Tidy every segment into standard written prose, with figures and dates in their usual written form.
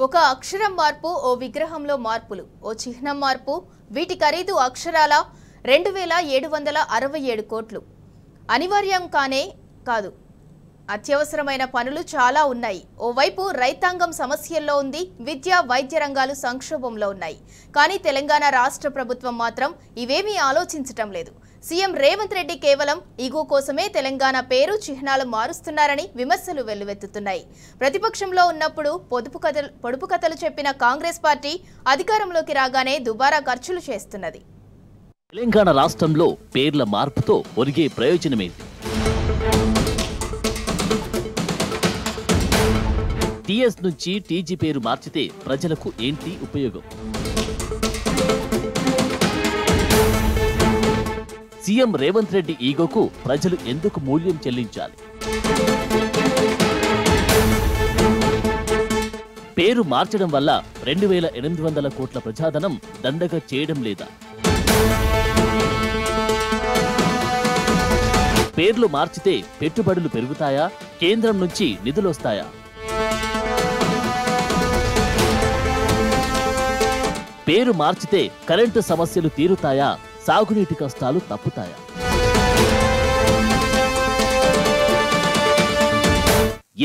ఒక అక్షరం మార్పు, ఓ విగ్రహంలో మార్పులు, ఓ చిహ్నం మార్పు, వీటి ఖరీదు అక్షరాల 2767 కోట్లు. అనివార్యం కాదు. అత్యవసరమైన పనులు చాలా ఉన్నాయి. ఓవైపు రైతాంగం సమస్యల్లో ఉంది, విద్య వైద్య రంగాలు సంక్షోభంలో ఉన్నాయి. కానీ తెలంగాణ రాష్ట్ర ప్రభుత్వం మాత్రం ఇవేమీ ఆలోచించటం లేదు. సీఎం రేవంత్ రెడ్డి కేవలం ఈగో కోసమే తెలంగాణ పేరు చిహ్నాలు మారుస్తున్నారని విమర్శలు వెల్లువెత్తుతున్నాయి. ప్రతిపక్షంలో ఉన్నప్పుడు పొడుపు కథలు చెప్పిన కాంగ్రెస్ పార్టీ అధికారంలోకి రాగానే దుబారా ఖర్చులు చేస్తున్నది. తెలంగాణ రాష్ట్రంలో పేర్ల మార్పుతో ఒరిగే ప్రయోజనమేంటి? టీఎస్ నుంచి టీజీ పేరు మార్చితే ప్రజలకు ఏంటి ఉపయోగం? సీఎం రేవంత్ రెడ్డి ఈగోకు ప్రజలు ఎందుకు మూల్యం చెల్లించాలి? పేరు మార్చడం వల్ల 2800 కోట్ల ప్రజాధనం దండగ చేయడం లేదా? పేర్లు మార్చితే పెట్టుబడులు పెరుగుతాయా? కేంద్రం నుంచి నిధులొస్తాయా? పేరు మార్చితే కరెంటు సమస్యలు తీరుతాయా? సాగునీటి కష్టాలు తప్పుతాయా?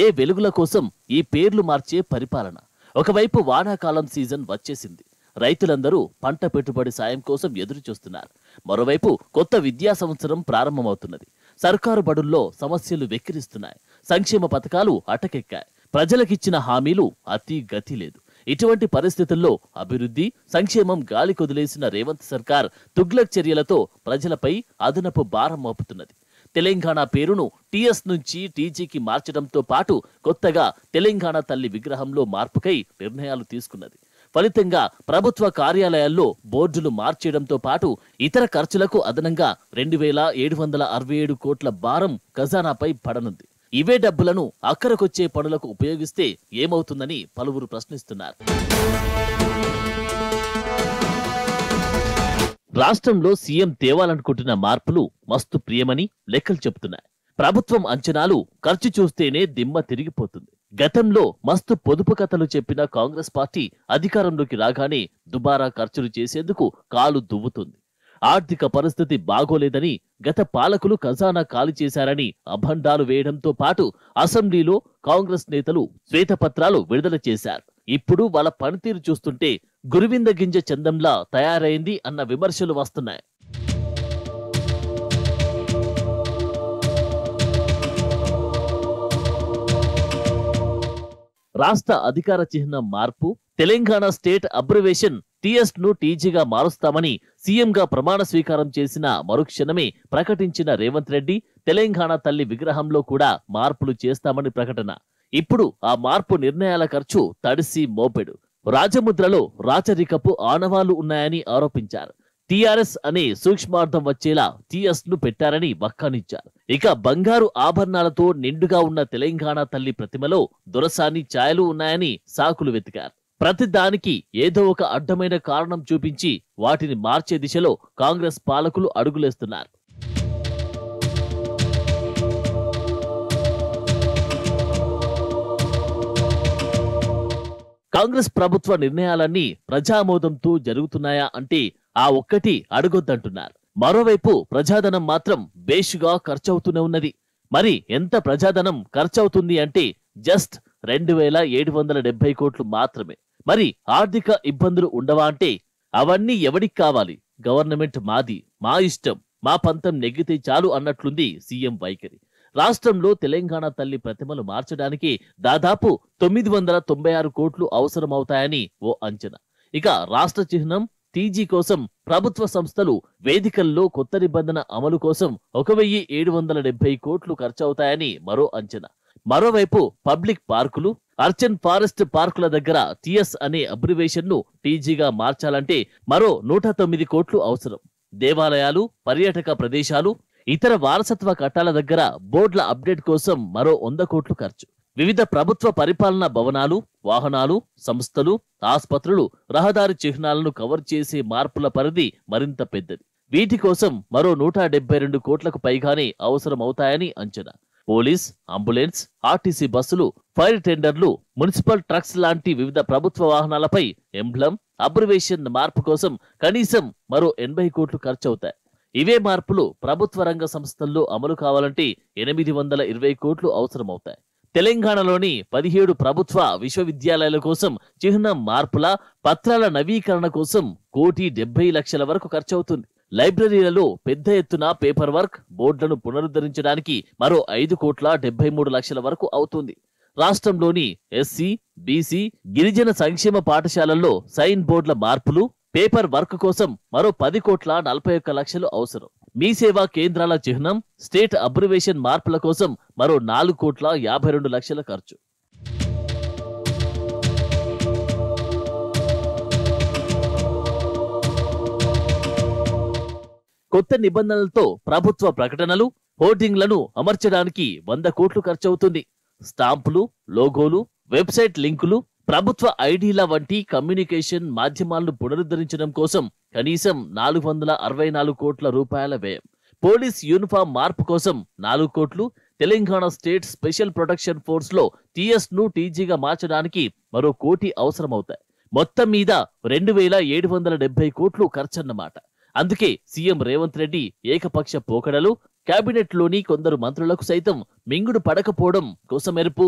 ఏ వెలుగుల కోసం ఈ పేర్లు మార్చే పరిపాలన? ఒకవైపు వానాకాలం సీజన్ వచ్చేసింది. రైతులందరూ పంట పెట్టుబడి సాయం కోసం ఎదురు చూస్తున్నారు. మరోవైపు కొత్త విద్యా సంవత్సరం ప్రారంభమవుతున్నది. సర్కారు బడుల్లో సమస్యలు వెక్కిరిస్తున్నాయి. సంక్షేమ పథకాలు అటకెక్కాయి. ప్రజలకిచ్చిన హామీలు అతి గతి లేదు. ఇటువంటి పరిస్థితుల్లో అభివృద్ధి, సంక్షేమం గాలి కొదిలేసిన రేవంత్ సర్కార్ తుగ్లక్ చర్యలతో ప్రజలపై అదనపు భారం మోపుతున్నది. తెలంగాణ పేరును టీఎస్ నుంచి టీజీకి మార్చడంతో పాటు కొత్తగా తెలంగాణ తల్లి విగ్రహంలో మార్పుకై నిర్ణయాలు తీసుకున్నది. ఫలితంగా ప్రభుత్వ కార్యాలయాల్లో బోర్డులు మార్చేయడంతో పాటు ఇతర ఖర్చులకు అదనంగా 2767 కోట్ల భారం ఖజానాపై పడనుంది. ఇవే డబ్బులను అక్కరకొచ్చే పనులకు ఉపయోగిస్తే ఏమవుతుందని పలువురు ప్రశ్నిస్తున్నారు. రాష్ట్రంలో సీఎం తేవాలనుకుంటున్న మార్పులు మస్తు ప్రియమని లెక్కలు చెబుతున్నాయి. ప్రభుత్వం అంచనాలు ఖర్చు చూస్తేనే దిమ్మ తిరిగిపోతుంది. గతంలో మస్తు పొదుపు కథలు చెప్పిన కాంగ్రెస్ పార్టీ అధికారంలోకి రాగానే దుబారా ఖర్చులు చేసేందుకు కాలు దువ్వుతుంది. ఆర్థిక పరిస్థితి బాగోలేదని, గత పాలకులు ఖజానా ఖాళీ చేశారని అభండాలు వేయడంతో పాటు అసెంబ్లీలో కాంగ్రెస్ నేతలు శ్వేతపత్రాలు విడుదల చేశారు. ఇప్పుడు వాళ్ళ పనితీరు చూస్తుంటే గురువింద గింజ చందంలా తయారైంది అన్న విమర్శలు వస్తున్నాయి. రాష్ట్ర అధికార చిహ్నం మార్పు, తెలంగాణ స్టేట్ అబ్రివేషన్ టీఎస్ ను టీజీగా మారుస్తామని సీఎంగా ప్రమాణ స్వీకారం చేసిన మరుక్షణమే ప్రకటించిన రేవంత్ రెడ్డి తెలంగాణ తల్లి విగ్రహంలో కూడా మార్పులు చేస్తామని ప్రకటన. ఇప్పుడు ఆ మార్పు నిర్ణయాల ఖర్చు తడిసి మోపెడు. రాజముద్రలో రాచరికపు ఆనవాళ్లు ఉన్నాయని ఆరోపించారు. టీఆర్ఎస్ అనే సూక్ష్మార్థం వచ్చేలా టీఎస్ ను పెట్టారని వక్కానిచ్చారు. ఇక బంగారు ఆభరణాలతో నిండుగా ఉన్న తెలంగాణ తల్లి ప్రతిమలో దొరసాని ఛాయలు ఉన్నాయని సాకులు వెతికారు. ప్రతి దానికి ఏదో ఒక అడ్డమైన కారణం చూపించి వాటిని మార్చే దిశలో కాంగ్రెస్ పాలకులు అడుగులేస్తున్నారు. కాంగ్రెస్ ప్రభుత్వ నిర్ణయాలన్నీ ప్రజామోదంతో జరుగుతున్నాయా అంటే ఆ ఒక్కటి అడగొద్దంటున్నారు. మరోవైపు ప్రజాధనం మాత్రం బేషుగా ఖర్చవుతూనే ఉన్నది. మరి ఎంత ప్రజాధనం ఖర్చవుతుంది అంటే జస్ట్ 2770 కోట్లు మాత్రమే. మరి ఆర్థిక ఇబ్బందులు ఉండవా అంటే అవన్నీ ఎవడికి కావాలి? గవర్నమెంట్ మాది, మా ఇష్టం, మా పంతం నెగ్గితే చాలు అన్నట్లుంది సీఎం వైఖరి. రాష్ట్రంలో తెలంగాణ తల్లి ప్రతిమలు మార్చడానికి దాదాపు 996 కోట్లు అవసరమవుతాయని ఓ అంచనా. ఇక రాష్ట్ర చిహ్నం టీజీ కోసం ప్రభుత్వ సంస్థలు వేదికల్లో కొత్త నిబంధన అమలు కోసం 1770 కోట్లు ఖర్చవుతాయని మరో అంచనా. మరోవైపు పబ్లిక్ పార్కులు, అర్చన్ ఫారెస్ట్ పార్కుల దగ్గర టీఎస్ అనే అబ్రివేషన్ ను టీజీగా మార్చాలంటే మరో 109 కోట్లు అవసరం. దేవాలయాలు, పర్యాటక ప్రదేశాలు, ఇతర వారసత్వ కట్టాల దగ్గర బోర్డుల అప్డేట్ కోసం మరో 100 కోట్లు ఖర్చు. వివిధ ప్రభుత్వ పరిపాలనా భవనాలు, వాహనాలు, సంస్థలు, ఆస్పత్రులు, రహదారి చిహ్నాలను కవర్ చేసే మార్పుల పరిధి మరింత పెద్దది. వీటి కోసం మరో 172 కోట్లకు పైగానే అవసరమవుతాయని అంచనా. పోలీస్, అంబులెన్స్, ఆర్టీసీ బస్సులు, ఫైర్ టెండర్లు, మున్సిపల్ ట్రక్స్ లాంటి వివిధ ప్రభుత్వ వాహనాలపై ఎంబ్లం, అబ్రివేషన్ మార్పు కోసం కనీసం మరో 80 కోట్లు ఖర్చవుతాయి. ఇవే మార్పులు ప్రభుత్వ రంగ సంస్థల్లో అమలు కావాలంటే 820 కోట్లు అవసరమవుతాయి. తెలంగాణలోని 17 ప్రభుత్వ విశ్వవిద్యాలయాల కోసం చిహ్నం మార్పుల, పత్రాల నవీకరణ కోసం 1,70,00,000 వరకు ఖర్చవుతుంది. లైబ్రరీలలో పెద్ద ఎత్తున పేపర్ వర్క్, బోర్డులను పునరుద్ధరించడానికి మరో 5,73,00,000 వరకు అవుతుంది. రాష్ట్రంలోని ఎస్సీ, బీసీ, గిరిజన సంక్షేమ పాఠశాలల్లో సైన్ బోర్డుల మార్పులు, పేపర్ వర్క్ కోసం మరో 10,41,00,000 అవసరం. మీ సేవా కేంద్రాల చిహ్నం, స్టేట్ అబ్రివేషన్ మార్పుల కోసం మరో 4,52,00,000 ఖర్చు. కొత్త నిబంధనలతో ప్రభుత్వ ప్రకటనలు, హోర్డింగ్లను అమర్చడానికి 100 కోట్లు ఖర్చవుతుంది. స్టాంపులు, లోగోలు, వెబ్సైట్ లింకులు, ప్రభుత్వ ఐడీల వంటి కమ్యూనికేషన్ మాధ్యమాలను పునరుద్ధరించడం కోసం కనీసం 464 కోట్ల రూపాయల వ్యయం. పోలీస్ యూనిఫామ్ మార్పు కోసం 4 కోట్లు, Telangana state special protection force లో టీఎస్ ను టీజీగా మార్చడానికి మరో 1 కోటి అవసరమవుతాయి. మొత్తం మీద 2,770 కోట్లు ఖర్చన్నమాట. అందుకే సీఎం రేవంత్ రెడ్డి ఏకపక్ష పోకడలు, కేబినెట్ లోని కొందరు మంత్రులకు సైతం మింగుడు పడకపోవడం కోసమెరుపు.